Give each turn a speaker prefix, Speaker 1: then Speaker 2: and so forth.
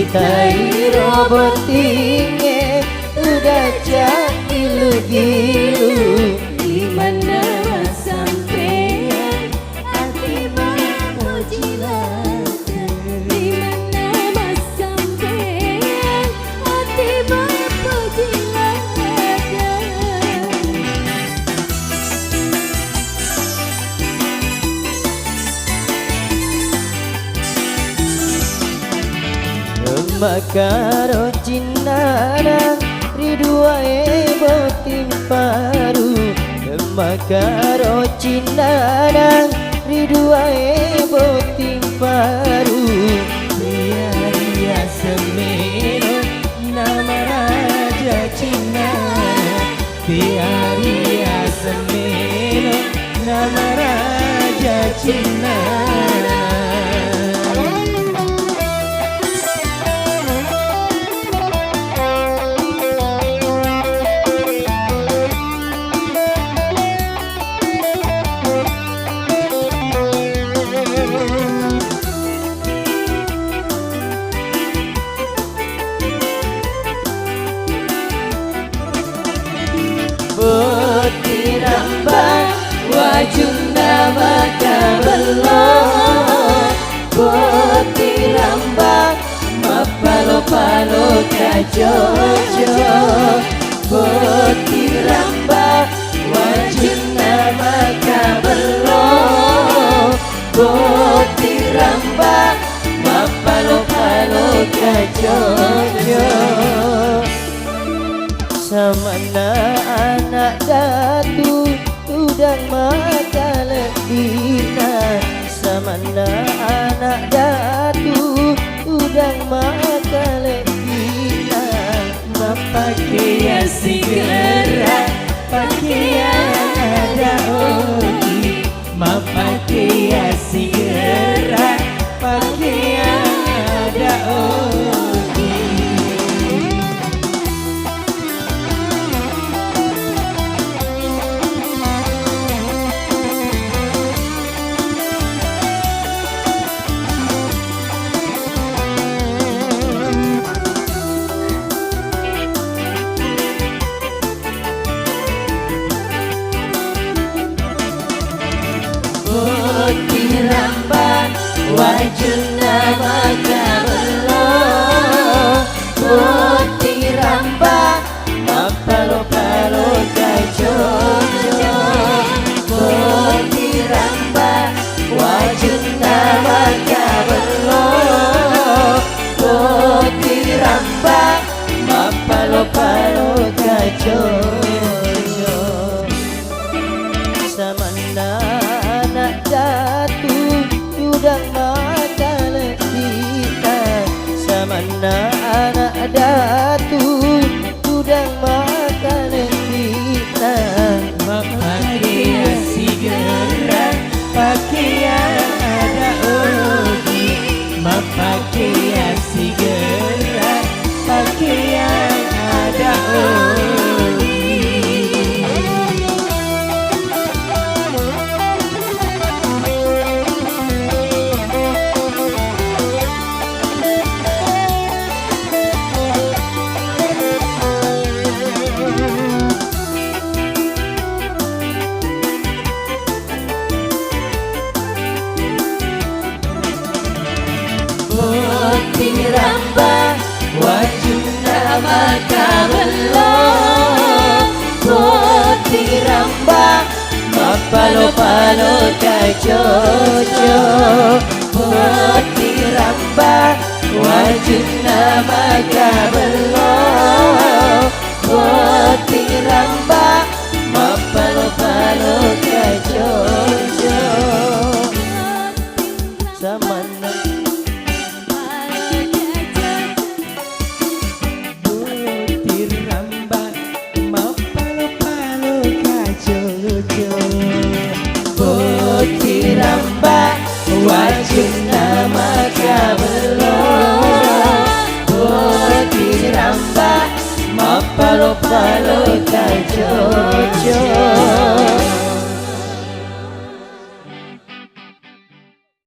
Speaker 1: Ditai robotinge udah jadi gilu di mana sampean hati memuji lada di mana mas sampean hati memuji lada. Makaro cinana riduae botim paru makaro cinana riduae botim paru ria semeno nama raja Cina ria semeno nama raja Cina. Tirambang wajuna makabelo Tirambang mapalo-palo kajojo Tirambang wajuna makabelo Tirambang mapalo-palo kajojo. Samana anak datu udang maka lebina samana anak datu udang maka lebina mapakaian segera pakaian ada ogi mapakaian segera pakaian ada ogi. Tirambang wajuna makabelo Tirambang mapalo-palo kajojo Tirambang wajuna makabelo Tirambang mapalo-palo kajojo. Samana anak datu udang maka lebina samana anak datu udang maka lebina mapakaian segera pakaian ada ogi mapakaian segera pakaian ada ogi. Tirambang wajuna makabelo Tirambang mapalo-palo kajojo Tirambang wajuna makabelo Tirambang mapalo-palo kajojo. Samana Tirambang wajuna makabelo Tirambang mapalo-palo kajojo